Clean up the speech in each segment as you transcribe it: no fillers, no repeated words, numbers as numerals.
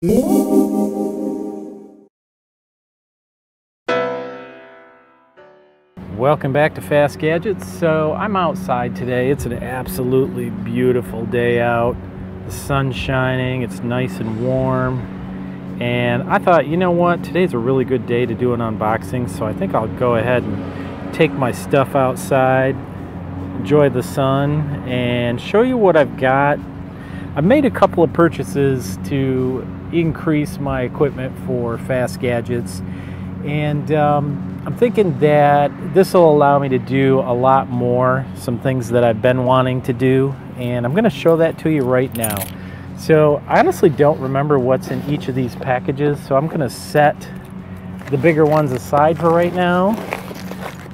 Welcome back to Fast Gadgets. So I'm outside today. It's an absolutely beautiful day out. The sun's shining, it's nice and warm. And I thought, you know what, today's a really good day to do an unboxing, so I think I'll go ahead and take my stuff outside, enjoy the sun, and show you what I've got. I've made a couple of purchases to increase my equipment for Fast Gadgets, and I'm thinking that this will allow me to do a lot more, some things that I've been wanting to do, and I'm going to show that to you right now. So I honestly don't remember what's in each of these packages, so I'm going to set the bigger ones aside for right now,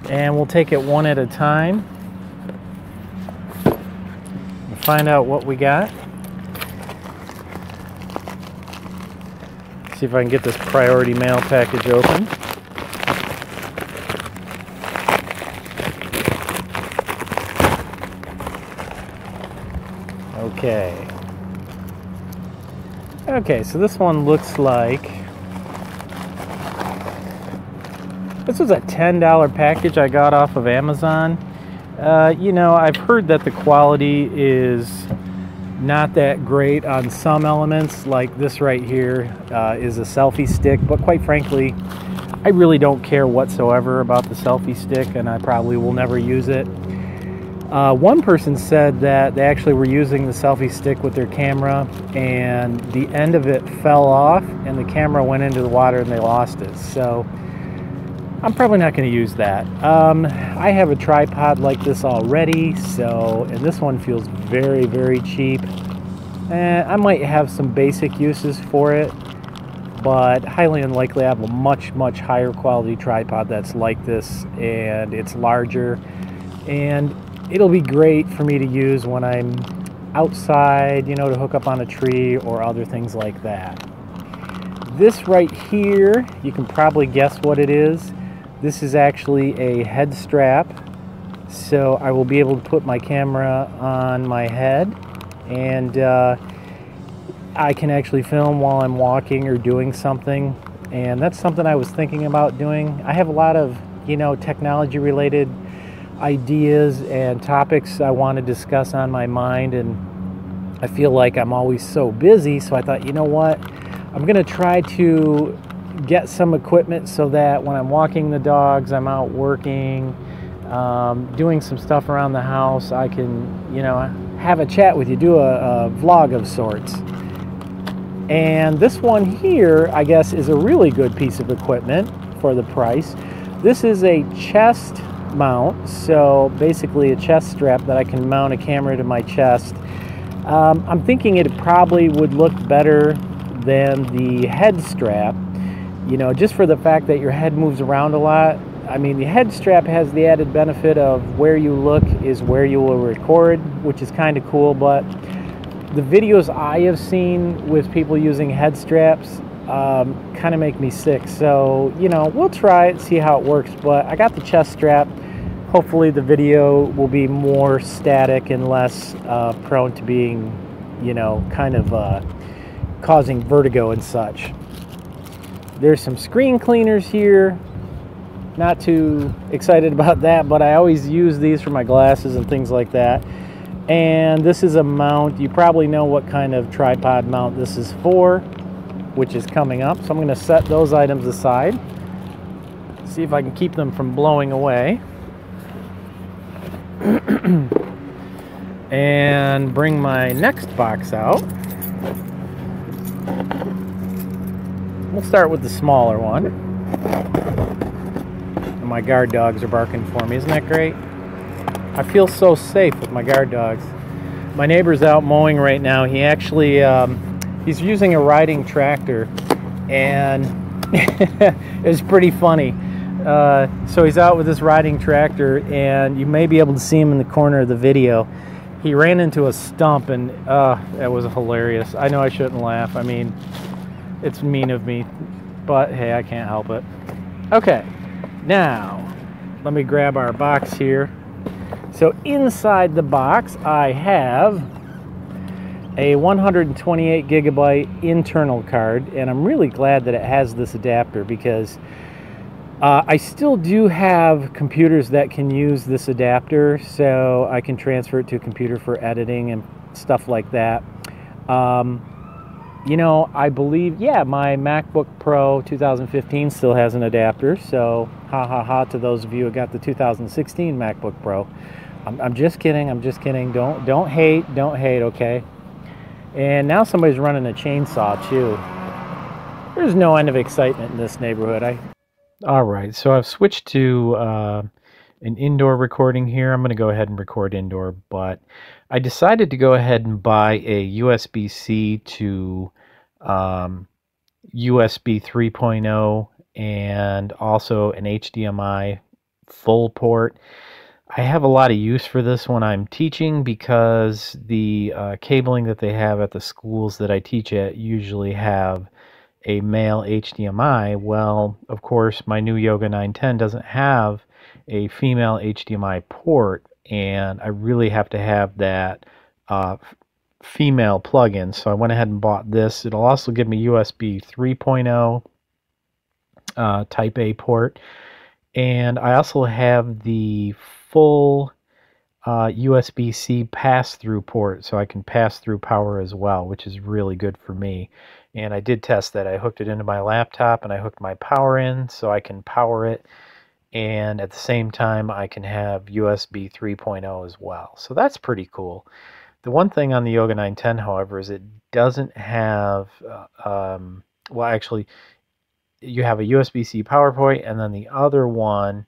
and we'll take it one at a time and find out what we got. See if I can get this priority mail package open. Okay, so this one looks like this was a $10 package I got off of Amazon. You know, I've heard that the quality is not that great on some elements, like this right here is a selfie stick, but quite frankly, I really don't care whatsoever about the selfie stick, and I probably will never use it. One person said that they actually were using the selfie stick with their camera, and the end of it fell off, and the camera went into the water and they lost it. So I'm probably not going to use that. I have a tripod like this already, and this one feels very, very cheap. I might have some basic uses for it, but highly unlikely I have a much, much higher quality tripod that's like this, and it's larger, and it'll be great for me to use when I'm outside, you know, to hook up on a tree or other things like that. This right here, you can probably guess what it is. This is actually a head strap, so I will be able to put my camera on my head, and I can actually film while I'm walking or doing something, and that's something I was thinking about doing. I have a lot of, you know, technology related ideas and topics I want to discuss on my mind, and I feel like I'm always so busy, so I thought, you know what, I'm going to try to get some equipment so that when I'm walking the dogs, I'm out working, doing some stuff around the house, I can, you know, have a chat with you, do a vlog of sorts. And this one here, I guess, is a really good piece of equipment for the price. This is a chest mount, so basically a chest strap that I can mount a camera to my chest. I'm thinking it probably would look better than the head strap, you know, just for the fact that your head moves around a lot. I mean, the head strap has the added benefit of where you look is where you will record, which is kind of cool, but the videos I have seen with people using head straps kind of make me sick. So, you know, we'll try it, see how it works, but I got the chest strap. Hopefully the video will be more static and less prone to being, you know, kind of causing vertigo and such. There's some screen cleaners here. Not too excited about that, but I always use these for my glasses and things like that. And this is a mount. You probably know what kind of tripod mount this is for, which is coming up. So I'm going to set those items aside. See if I can keep them from blowing away. And bring my next box out. We'll start with the smaller one. And my guard dogs are barking for me. Isn't that great? I feel so safe with my guard dogs. My neighbor's out mowing right now. He actually, he's using a riding tractor, and it's pretty funny. So he's out with this riding tractor, and you may be able to see him in the corner of the video. He ran into a stump, and that was hilarious. I know I shouldn't laugh. I mean, it's mean of me, but hey, I can't help it. Okay, now let me grab our box here. So inside the box I have a 128 gigabyte internal card, and I'm really glad that it has this adapter because I still do have computers that can use this adapter, so I can transfer it to a computer for editing and stuff like that. You know, I believe, yeah, my MacBook Pro 2015 still has an adapter, so ha ha ha to those of you who got the 2016 MacBook Pro. I'm just kidding, I'm just kidding. Don't hate, okay? And now somebody's running a chainsaw too. There's no end of excitement in this neighborhood. All right, so I've switched to an indoor recording here. I'm going to go ahead and record indoor, but I decided to go ahead and buy a USB-C to USB 3.0 and also an HDMI full port. I have a lot of use for this when I'm teaching because the cabling that they have at the schools that I teach at usually have a male HDMI. Well, of course, my new Yoga 910 doesn't have a female HDMI port, and I really have to have that female plug-in. So I went ahead and bought this. It'll also give me USB 3.0 Type A port, and I also have the full USB-C pass-through port, so I can pass through power as well, which is really good for me. And I did test that. I hooked it into my laptop and I hooked my power in so I can power it, and at the same time I can have USB 3.0 as well. So that's pretty cool. The one thing on the Yoga 910, however, is it doesn't have, well, actually, you have a USB-C power point, and then the other one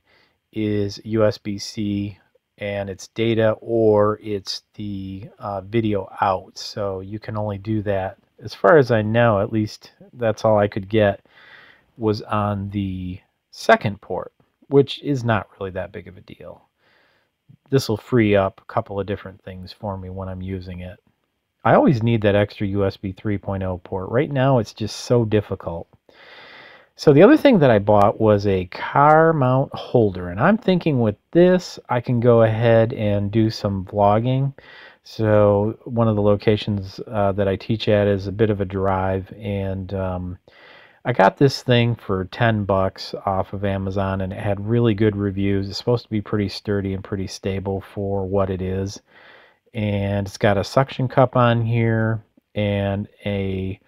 is USB-C, and it's data or it's the video out. So you can only do that, as far as I know, at least that's all I could get, was on the second port, which is not really that big of a deal. This will free up a couple of different things for me when I'm using it. I always need that extra USB 3.0 port. Right now it's just so difficult. So the other thing that I bought was a car mount holder, and I'm thinking with this I can go ahead and do some vlogging. So one of the locations that I teach at is a bit of a drive, and I got this thing for 10 bucks off of Amazon, and it had really good reviews. It's supposed to be pretty sturdy and pretty stable for what it is. And it's got a suction cup on here and a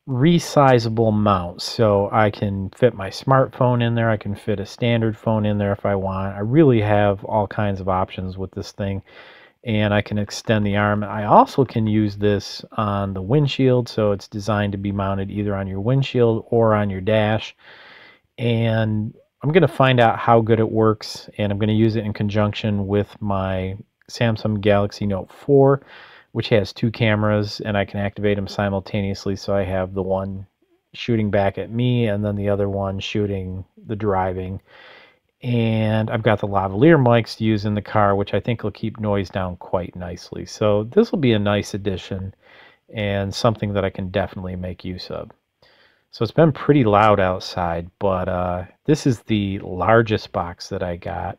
resizable mount, so I can fit my smartphone in there. I can fit a standard phone in there if I want. I really have all kinds of options with this thing, and I can extend the arm. I also can use this on the windshield, so it's designed to be mounted either on your windshield or on your dash. And I'm going to find out how good it works, and I'm going to use it in conjunction with my Samsung Galaxy Note 4, which has two cameras, and I can activate them simultaneously. So I have the one shooting back at me and then the other one shooting the driving. And I've got the lavalier mics to use in the car, which I think will keep noise down quite nicely. So this will be a nice addition and something that I can definitely make use of. So it's been pretty loud outside, but this is the largest box that I got,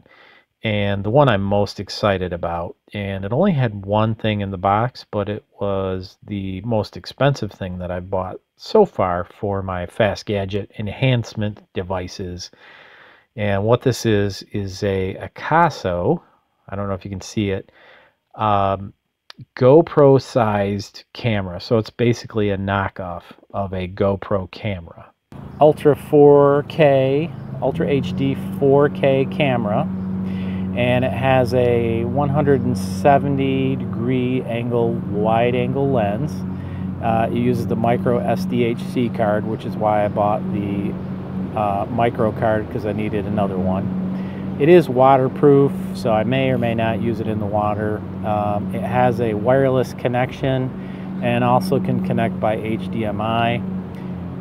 and the one I'm most excited about. And it only had one thing in the box, but it was the most expensive thing that I've bought so far for my FastGadget enhancement devices. And what this is a Akaso, I don't know if you can see it, GoPro-sized camera. So it's basically a knockoff of a GoPro camera. Ultra 4K, Ultra HD 4K camera. And it has a 170 degree angle wide angle lens. It uses the micro SDHC card, which is why I bought the micro card, because I needed another one. It is waterproof, so I may or may not use it in the water. It has a wireless connection and also can connect by HDMI,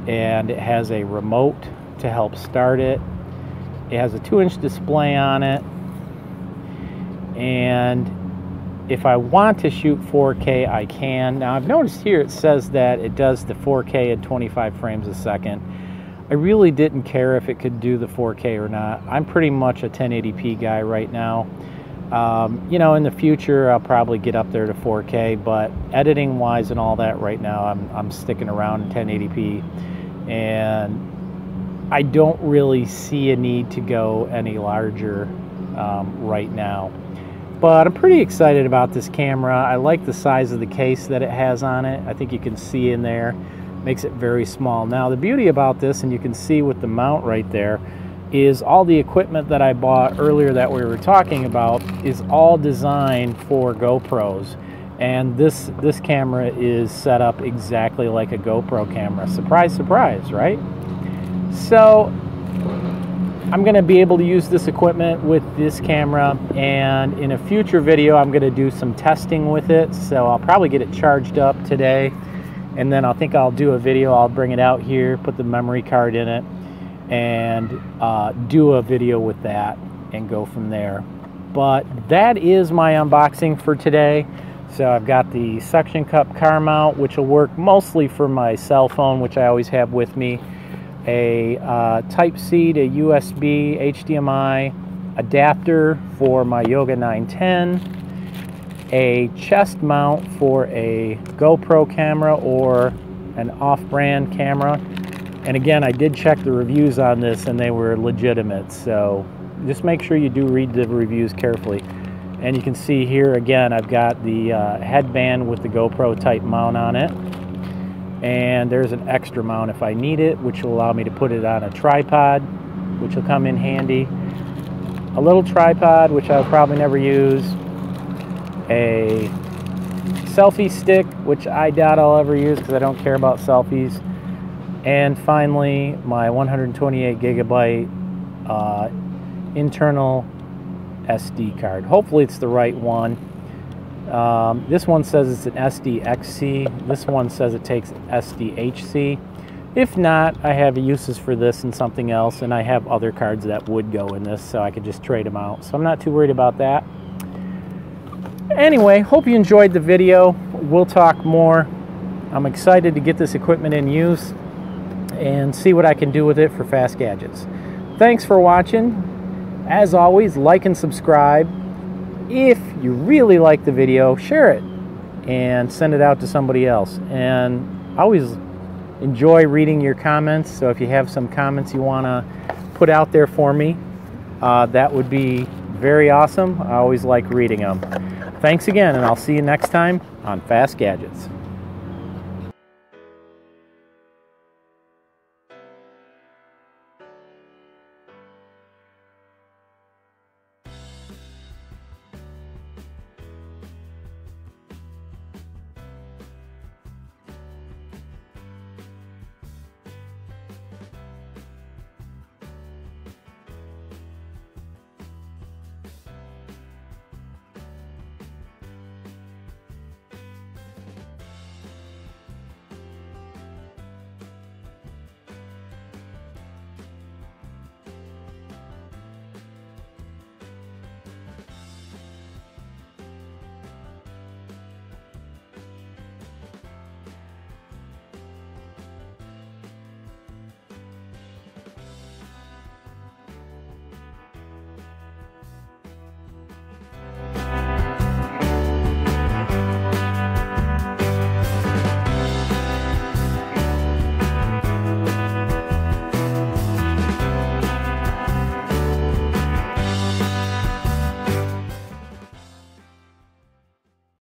and it has a remote to help start it. It has a 2-inch display on it. And if I want to shoot 4K, I can. Now I've noticed here it says that it does the 4K at 25 frames a second. I really didn't care if it could do the 4K or not. I'm pretty much a 1080p guy right now. You know, in the future, I'll probably get up there to 4K, but editing wise and all that right now, I'm sticking around in 1080p, and I don't really see a need to go any larger right now. But I'm pretty excited about this camera. I like the size of the case that it has on it. I think you can see in there, makes it very small. Now the beauty about this, and you can see with the mount right there, is all the equipment that I bought earlier that we were talking about is all designed for GoPros. And this camera is set up exactly like a GoPro camera. Surprise, surprise, right? So I'm gonna be able to use this equipment with this camera, and in a future video I'm gonna do some testing with it. So I'll probably get it charged up today, and then I think I'll do a video. I'll bring it out here, put the memory card in it, and do a video with that and go from there. But that is my unboxing for today. So I've got the suction cup car mount, which will work mostly for my cell phone, which I always have with me, a Type-C to USB HDMI adapter for my Yoga 910, a chest mount for a GoPro camera or an off-brand camera. And again, I did check the reviews on this and they were legitimate, so just make sure you do read the reviews carefully. And you can see here again, I've got the headband with the GoPro type mount on it, and there's an extra mount if I need it, which will allow me to put it on a tripod, which will come in handy. A little tripod, which I'll probably never use, a selfie stick, which I doubt I'll ever use because I don't care about selfies. And finally, my 128 gigabyte internal SD card. Hopefully it's the right one. This one says it's an SDXC. This one says it takes SDHC. If not, I have uses for this and something else, and I have other cards that would go in this, so I could just trade them out. So I'm not too worried about that. Anyway, hope you enjoyed the video. We'll talk more. I'm excited to get this equipment in use and see what I can do with it for Fast Gadgets. Thanks for watching. As always, like and subscribe. If you really like the video, share it and send it out to somebody else. And I always enjoy reading your comments, so if you have some comments you want to put out there for me, that would be very awesome. I always like reading them. Thanks again, and I'll see you next time on Fast Gadgets.